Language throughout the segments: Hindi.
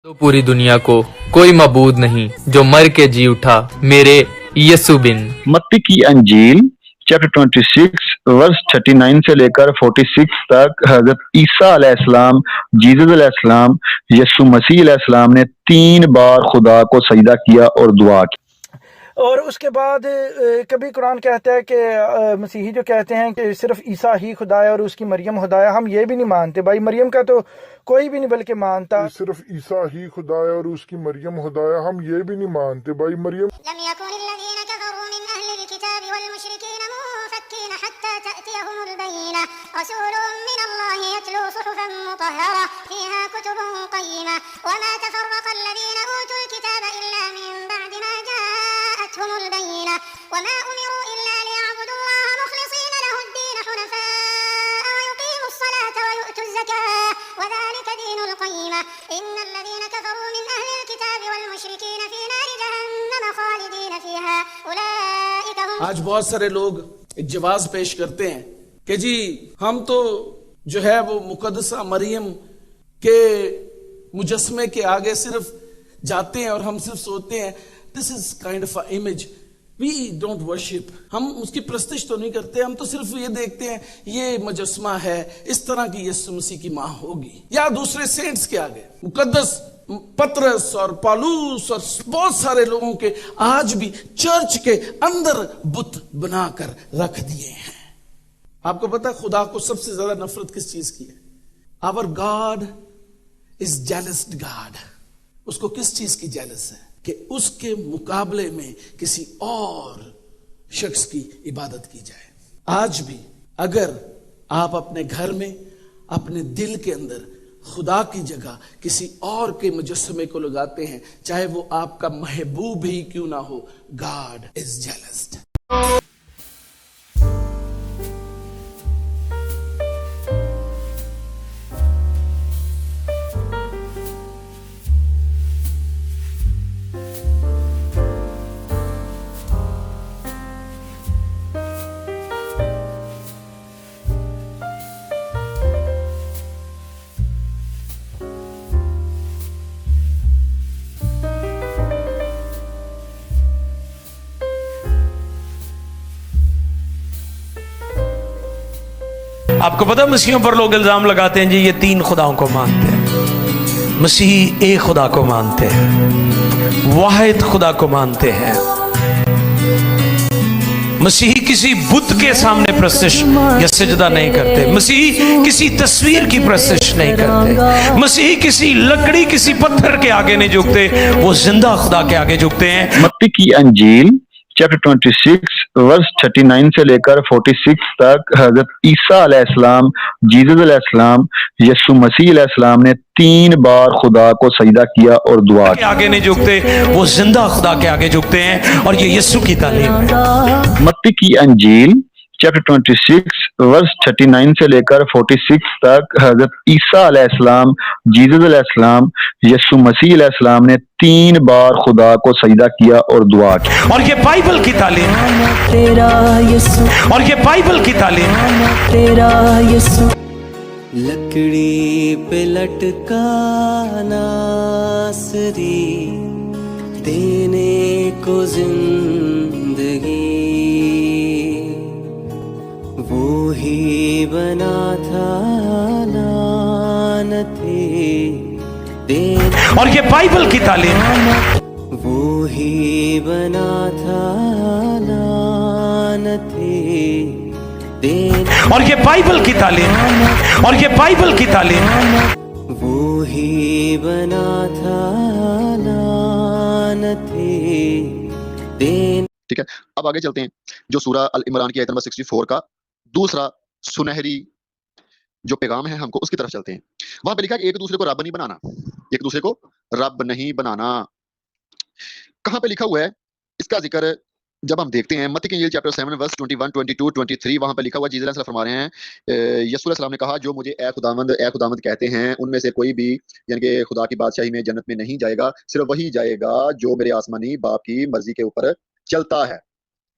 तो पूरी दुनिया को कोई मबूद नहीं जो मर के जी उठा मेरे यसु बिन। मत्ती की अंजील चैप्टर 26 वर्स 39 से लेकर 46 तक हजरत ईसा अलैहिस्सलाम जीसस अलैहिस्सलाम यसु मसीह अलैहिस्सलाम ने 3 बार खुदा को सजदा किया और दुआ की। और उसके बाद कभी कुरान कहता है कि मसीही जो कहते हैं कि सिर्फ ईसा ही खुदा है और उसकी मरियम खुदा है। हम ये भी नहीं मानते भाई, मरियम का तो कोई भी नहीं बल्कि मानता। सिर्फ ईसा ही खुदा है और उसकी मरियम खुदा है, हम ये भी नहीं मानते भाई। मरियम आज बहुत सारे लोग एक जवाब पेश करते हैं कि जी हम तो जो है वो मुकद्दसा मरियम के मुजस्मे के आगे सिर्फ जाते हैं और हम सिर्फ सोते हैं this is kind of a image, we don't worship. हम उसकी प्रस्तिश तो नहीं करते, हम तो सिर्फ ये देखते हैं ये मुजस्मा है, इस तरह की यीशु मसीह की मां होगी। या दूसरे सेंट्स के आगे मुकद्दस पतरस और पालूस और बहुत सारे लोगों के आज भी चर्च के अंदर बुत बनाकर रख दिए हैं। आपको पता है खुदा को सबसे ज्यादा नफरत किस चीज की है? Our God is jealous God. उसको किस चीज की जेलस है? कि उसके मुकाबले में किसी और शख्स की इबादत की जाए। आज भी अगर आप अपने घर में अपने दिल के अंदर खुदा की जगह किसी और के मुजस्समे को लगाते हैं, चाहे वो आपका महबूब ही क्यों ना हो, गॉड इज जेलस्ड। आपको पता मसीहों पर लोग इल्जाम लगाते हैं जी ये 3 खुदाओं को मानते हैं। मसीही एक खुदा को मानते हैं, वाहिद खुदा को मानते हैं। मसीही किसी बुत के सामने प्रस्तिश या सजदा नहीं करते। मसीही किसी तस्वीर की प्रस्तिश नहीं करते। मसीही किसी लकड़ी किसी पत्थर के आगे नहीं झुकते, वो जिंदा खुदा के आगे झुकते हैं। मत्ती की अंजील चैप्टर 26 वर्स 39 से लेकर 46 तक हजरत ईसा अलैहिस्सलाम जीसस अलैहिस्सलाम यसु मसीह अलैहिस्सलाम ने 3 बार खुदा को सजदा किया और दुआ की। आगे नहीं झुकते, वो जिंदा खुदा के आगे झुकते हैं और ये यीशु की तालीम है। मत्ती की अंजील चैप्टर 26 वर्स 39 से लेकर 46 तक हजरत ईसा अलैहिस्सलाम जीसस अलैहिस्सलाम यसु मसीह अलैहिस्सलाम ने 3 बार खुदा को सजदा किया और दुआ की। और ये बाइबल की तालीम और ये बाइबल की तालीम। लकड़ी पे लटका नासरी देने को जिंदगी, वो ही बना था लानते और ये बाइबल की तालीम। वो ही बना था लानते और ये बाइबल की तालीम और ये बाइबल की तालीम। वो ही बना था लानते देन। ठीक है, अब आगे चलते हैं जो सूरा अल इमरान की आयत नंबर 64 का दूसरा सुनहरी जो पैगाम है हमको उसकी तरफ चलते हैं। वहां पे लिखा है कि एक दूसरे को रब नहीं बनाना, एक दूसरे को रब नहीं बनाना। कहां पे लिखा हुआ है इसका जिक्र जब हम देखते हैं मत्ती की इंजील चैप्टर 7 वर्स 21, 22, 23 वहां पे लिखा हुआ जीसस अलैहि फरमा रहे हैं, यीशु अलैहि सलाम ने कहा जो मुझे ए खुदावंद कहते हैं उनमें से कोई भी यानी कि खुदा की बादशाही में जन्नत में नहीं जाएगा, सिर्फ वही जाएगा जो मेरे आसमानी बाप की मर्जी के ऊपर चलता है।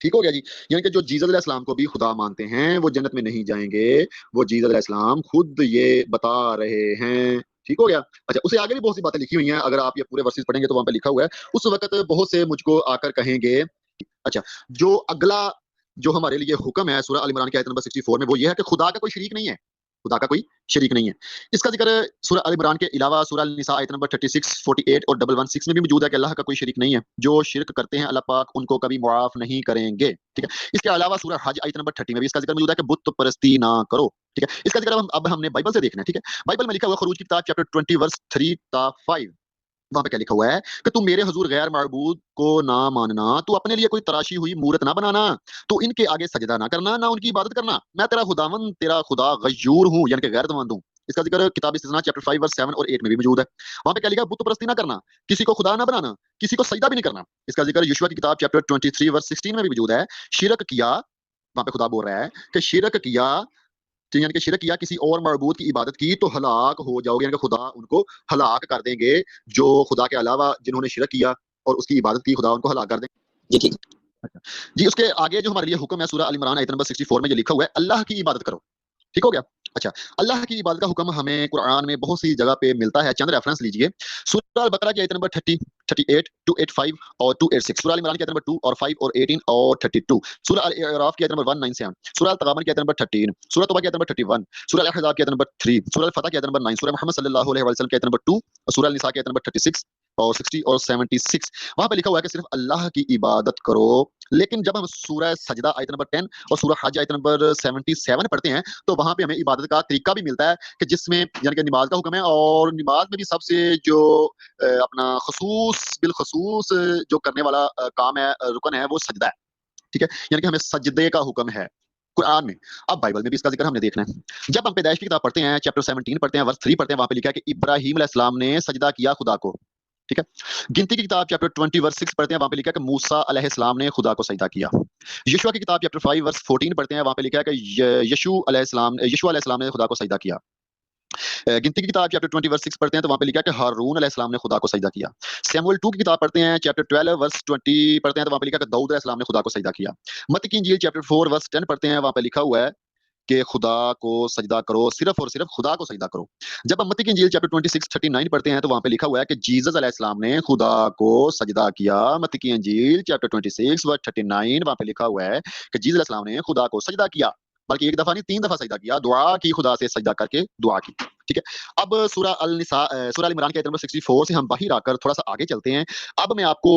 ठीक हो गया जी। यानी कि जो जीसस अलैहिस्सलाम को भी खुदा मानते हैं वो जन्नत में नहीं जाएंगे, वो जीसस अलैहिस्सलाम खुद ये बता रहे हैं। ठीक हो गया। अच्छा, उससे आगे भी बहुत सी बातें लिखी हुई हैं, अगर आप ये पूरे वर्सेस पढ़ेंगे तो वहां पे लिखा हुआ है, उस वक्त बहुत से मुझको आकर कहेंगे। अच्छा, जो अगला जो हमारे लिए हुक्म है सूरह अल इमरान की आयत नंबर 64 में, वो ये है कि खुदा का कोई शरीक नहीं है, खुदा का कोई शरीक नहीं है। इसका जिक्र सूरह अल इमरान के अलावा सूरह अल निसा आयत नंबर 36, 48 और 116 में भी मौजूद है कि अल्लाह का कोई शरीक नहीं है। जो शिरक करते हैं अल्लाह पाक उनको कभी मुआफ नहीं करेंगे, ठीक है। इसके अलावा सूरह हज आयत नंबर 30 में भी इसका जिक्र मौजूद है कि बुत परस्ती ना करो, ठीक है। इसका जिक्र अब हमने बाइबल से देखना है, ठीक है। बाइबल में लिखा हुआ खरूज की किताब चैप्टर 20 वर्स 3 ता 5, वहां पे क्या लिखा हुआ है कि तू मेरे हुजूर गैर मअबूद को ना मानना, तू अपने लिए कोई तराशी हुई मूरत ना बनाना, तू इनके आगे सजदा ना करना, ना उनकी इबादत करना, मैं तेरा खुदावन तेरा खुदा गयूर हूं, यानी कि गैरतमंद हूं। इसका जिक्र किताब इस्तिस्ना चैप्टर 5 वर्स 7 और 8 में भी मौजूद है। वहां पे क्या लिखा है, बुत परस्ती ना करना, किसी को खुदा ना बनाना, किसी को सजदा भी नहीं करना। इसका जिक्र यशुआ की किताब चैप्टर 23 वर्स 16 में भी मौजूद है। शिरक किया, वहां पे खुदा बोल रहा है कि शिरक किया, तो यानी कि शिरक किया, किसी और मअबूद की इबादत की तो हलाक हो जाओगे, यानी कि खुदा उनको हलाक कर देंगे। जो खुदा के अलावा जिन्होंने शिरक किया और उसकी इबादत की, खुदा उनको हलाक कर देंगे। जी ठीक। अच्छा जी, उसके आगे जो हमारे लिए हुक्म है सूरह अल इमरान आयत नंबर 64 में जो लिखा हुआ है, अल्लाह की इबादत करो, ठीक हो गया। अच्छा, अल्लाह की इबादत का हुक्म हमें कुरान में बहुत सी जगह पे मिलता है, चंद रेफरेंस लीजिए। सूरह अल बकरा की आयत नंबर 30, 38, 285 और 286, सूरह अल इमरान की आयत नंबर 2 और 5 और 18 और 32, सूरह अल अराफ की आयत नंबर 197, सूरह अल तगाबन की आयत नंबर 13, सूरह तौबा की आयत नंबर 31, सूरह अल अहज़ाब की आयत नंबर 3, सूरह अल फतह की आयत नंबर 9, सूरह मुहम्मद सल्लल्लाहु अलैहि वसल्लम की आयत नंबर 2 और सूरह अल निसा की आयत नंबर 36 और 60 और 76। वहां पे लिखा हुआ है कि सिर्फ अल्लाह की इबादत करो। लेकिन जब हम सूरह सजदा आयत नंबर 10 और सूरह हज आयत नंबर 77 पढ़ते हैं, तो वहां पे हमें इबादत का तरीका भी मिलता है कि जिसमें यानी कि नमाज का हुक्म है, और नमाज में भी सबसे जो अपना खसूस बिलखसूस जो करने वाला काम है, रुकन है, वो सजदा है, ठीक है। यानी कि हमें सजदे का हुक्म है कुरान में। अब बाइबल में भी इसका जिक्र हमने देखना है। जब हम पैदाइश की किताब पढ़ते हैं, चैप्टर 17 पढ़ते हैं, वर्स 3 पढ़ते हैं, वहां पे लिखा है कि इब्राहीम अलैहिस्सलाम ने सजदा किया खुदा को, ठीक है। गिनती की किताब चैप्टर 20 वर्स 6 पढ़ते हैं, वहां पे लिखा है कि मूसा अलैहिस्सलाम ने खुदा को सजदा किया। यशुआ की किताब चैप्टर 5 वर्स 14 पढ़ते हैं, वहां पे लिखा है कि यशुआ अलैहिस्सलाम ने खुदा को सजदा किया। गिनती की किताब चैप्टर 20 वर्स 6 पढ़ते हैं, तो वहां पे लिखा है कि हारून अलैहिस्सलाम ने खुदा को सजदा किया। सैमुअल 2 की किताब पढ़ते हैं, चैप्टर 12 वर्स 20 पढ़ते हैं, तो वहां पे लिखा है कि दाऊद अलैहिस्सलाम ने खुदा को सजदा किया। मत्ती की इंजील चैप्टर 4 वर्स 10 पढ़ते हैं, वहां पे लिखा हुआ है कि खुदा को सजदा करो, सिर्फ और सिर्फ खुदा को सजदा करो। जब हम मत्ती की इंजील चैप्टर 26 39 पढ़ते हैं, तो वहां पे लिखा हुआ है कि जीसस अलैहिस्सलाम ने खुदा को सजदा किया। मत्ती की इंजील चैप्टर 26 वर्स 39, वहां पे लिखा हुआ है कि जीसस अलैहिस्सलाम ने खुदा को सजदा किया, बल्कि एक दफा नहीं 3 दफा सजदा किया, दुआ की, खुदा से सजदा करके दुआ की, ठीक है। अब सूरह अल इमरान के आयत नंबर 64 से हम बाहर आकर थोड़ा सा आगे चलते हैं। अब मैं आपको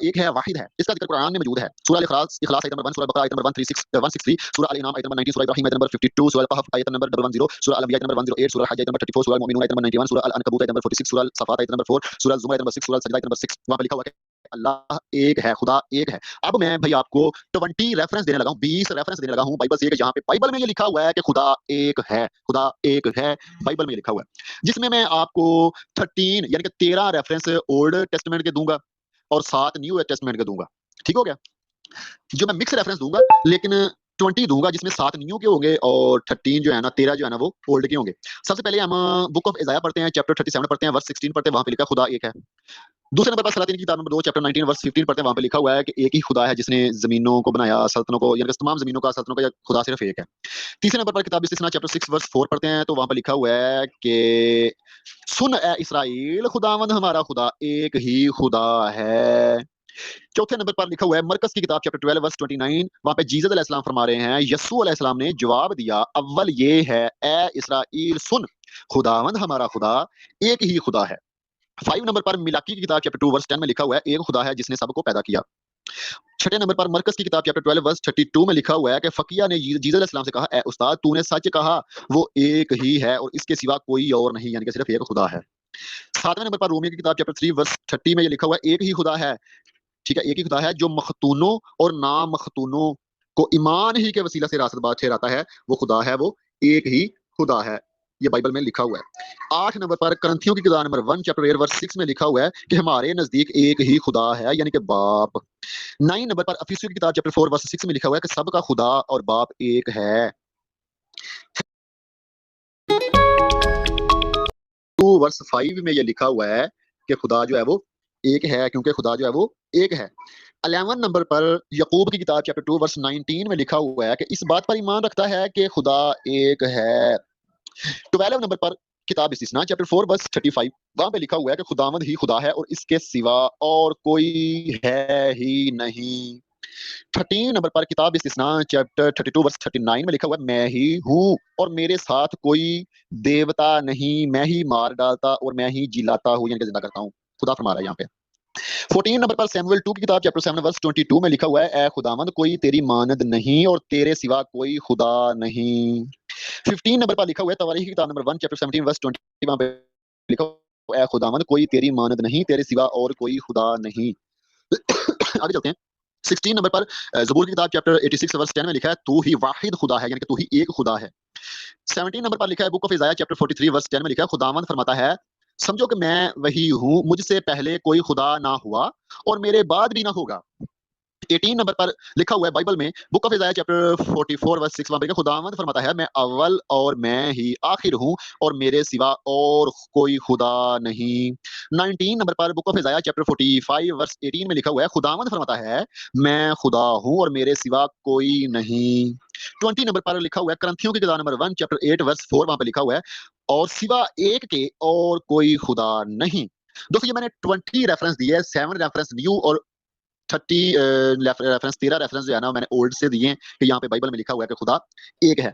एक है, वाहिद है, इसका जिक्र कुरान में मौजूद है। सूरह अल इखलास आयत नंबर 1, सूरह बकरा आयत नंबर 163, सूरह अल इनाम आयत नंबर 90, सूरह इब्राहीम आयत नंबर 52, सूरह अल कहफ आयत नंबर 110, सूरह अल अंबिया आयत नंबर 108, सूरह हज आयत नंबर 34, सूरह अल मोमिनून आयत नंबर 91, सूरह अल अनकबूत आयत नंबर 46, सूरह अल सफात आयत नंबर 4, सूरह अल जुमर आयत नंबर 6, सूरह अल सजदा आयत नंबर 6। वहां पे लिखा हुआ है अल्लाह एक है, खुदा एक है। अब मैं भाई आपको 20 रेफरेंस देने लगा हूं, 20 रेफरेंस देने लगा हूं बाइबल से, जहां पे बाइबल में ये लिखा हुआ है कि खुदा एक है, खुदा एक है, बाइबल में ये लिखा हुआ है। जिसमें मैं आपको 13 यानी कि 13 रेफरेंस ओल्ड टेस्टामेंट के दूंगा और 7 न्यू टेस्टामेंट के दूंगा, ठीक हो गया। जो मैं मिक्स रेफरेंस दूंगा, लेकिन 20 दूंगा जिसमें 7 न्यू के होंगे और 13 जो है ना, 13 जो है ना, वो ओल्ड के होंगे। सबसे पहले हम बुक ऑफ इज़ाया पढ़ते हैं, चैप्टर 37 पढ़ते हैं, वर्स 16 पढ़ते हैं, वहां पे लिखा खुदा एक है। दूसरे नंबर पर सलातीन की किताब नंबर 2 चैप्टर 19 वर्स 15 पढ़ते हैं, वहां पे लिखा हुआ है कि एक ही खुदा है जिसने जमीनों को बनाया, सल्तनों को, यानी कि तमाम जमीनों का, सल्तनों का खुदा सिर्फ एक है। तीसरे नंबर पर किताब इस्तिस्ना चैप्टर 6 वर्स 4 पढ़ते हैं, तो वहां पे लिखा हुआ है कि सुन ए इस्राएल, खुदावंद हमारा खुदा एक ही खुदा है। चौथे नंबर पर लिखा हुआ है मरकस की किताब चैप्टर 12 वर्स 29, वहां पे जीसस अलैहिस्सलाम फरमा रहे हैं, यस्सू अलैहिस्सलाम ने जवाब दिया, अव्वल ये है ए इस्राएल सुन, खुदावंद हमारा खुदा एक ही खुदा है। 5 नंबर पर मिलाकी की किताब चैप्टर 2 वर्स 10 में लिखा हुआ है, एक खुदा है जिसने सबको पैदा किया। छठे नंबर पर मरकस की किताब चैप्टर 12 वर्स 32 में लिखा हुआ है कि फकिया ने जीसस अलैहिस्सलाम से कहा, ए उस्ताद तूने सच कहा, वो एक ही है और इसके सिवा कोई और नहीं, यानी कि सिर्फ एक खुदा है। 7वें नंबर पर रोमियो की किताब चैप्टर 3 वर्स 30 में ये लिखा हुआ है, एक ही खुदा है, ठीक है, एक ही खुदा है जो मखतूनों और ना मखतूनों को ईमान ही के वसीला से रास्तबाज ठहराता है, वो खुदा है, वो एक ही खुदा है। ये बाइबल में लिखा हुआ है। 8 नंबर पर करंथियों की किताब नंबर 1 चैप्टर 8 वर्स 6 में लिखा हुआ है कि हमारे नजदीक एक ही खुदा है, यानी कि बाप। 9 नंबर पर अफिसियों की किताब चैप्टर 4 वर्स 6 में लिखा हुआ है कि सबका खुदा और बाप एक है। 2 वर्स 5 में ये लिखा हुआ है कि खुदा जो है वो एक है, क्योंकि खुदा जो है वो एक है। 11 नंबर पर यकूब की किताब चैप्टर 2 वर्स 19 में लिखा हुआ है कि इस बात पर ईमान रखता है कि खुदा एक है। 12 नंबर पर किताब इस्तिस्ना चैप्टर 4 वर्स 35 वहां पे लिखा हुआ है कि खुदावंद ही खुदा है और इसके सिवा और कोई है ही नहीं। 13 नंबर पर किताब इस्तिस्ना चैप्टर 32 वर्स 39 में लिखा हुआ है मैं ही हूँ और मेरे साथ कोई देवता नहीं, मैं ही मार डालता और मैं ही जिलाता हूँ, यानी कि जिंदा करता हूँ। खुदा फरमा रहा है यहाँ पे। 14 नंबर पर सैमुअल 2 की किताब चैप्टर 7 वर्स 22 में लिखा हुआ है ए खुदावंद कोई तेरी मानद नहीं और तेरे सिवा कोई खुदा नहीं। 15 नंबर पर लिखा हुआ है तवारीख की किताब नंबर 1 चैप्टर 17 वर्स 20 वहां पे लिखा हुआ है ए खुदावंद कोई तेरी मानद नहीं, तेरे सिवा और कोई खुदा नहीं। आगे चलते हैं। 16 नंबर पर ज़बूर की किताब चैप्टर 86 वर्स 10 में लिखा है तू ही वाहिद खुदा है, यानी कि तू ही एक खुदा है। 17 नंबर पर लिखा है बुक ऑफ इज़ाया चैप्टर 43 वर्स 10 में लिखा है खुदावंद फरमाता है समझो कि मैं वही हूँ, मुझसे पहले कोई खुदा ना हुआ और मेरे बाद भी ना होगा। 18 नंबर पर लिखा हुआ है बाइबल में बुक ऑफ इज़ाया चैप्टर 44 वर्स 6 वहां पे खुदावंद फरमाता है मैं अव्वल और मैं ही आखिर हूँ और मेरे सिवा और कोई खुदा नहीं। 19 नंबर पर बुक ऑफ इज़ाया चैप्टर 45 वर्स 18 में लिखा हुआ है खुदावंद फरमाता है मैं खुदा हूँ और मेरे सिवा कोई नहीं। 20 नंबर पर लिखा हुआ है करंथियों की किताब नंबर 1 चैप्टर 8 वर्स 4 वहां पे लिखा हुआ है और सिवा एक के और कोई खुदा नहीं। दोस्तों ये मैंने 20 रेफरेंस दिए है, 7 रेफरेंस न्यू और 30 रेफरेंस 13 रेफरेंस जो है ना मैंने ओल्ड से दिए हैं कि यहाँ पे बाइबल में लिखा हुआ है कि खुदा एक है।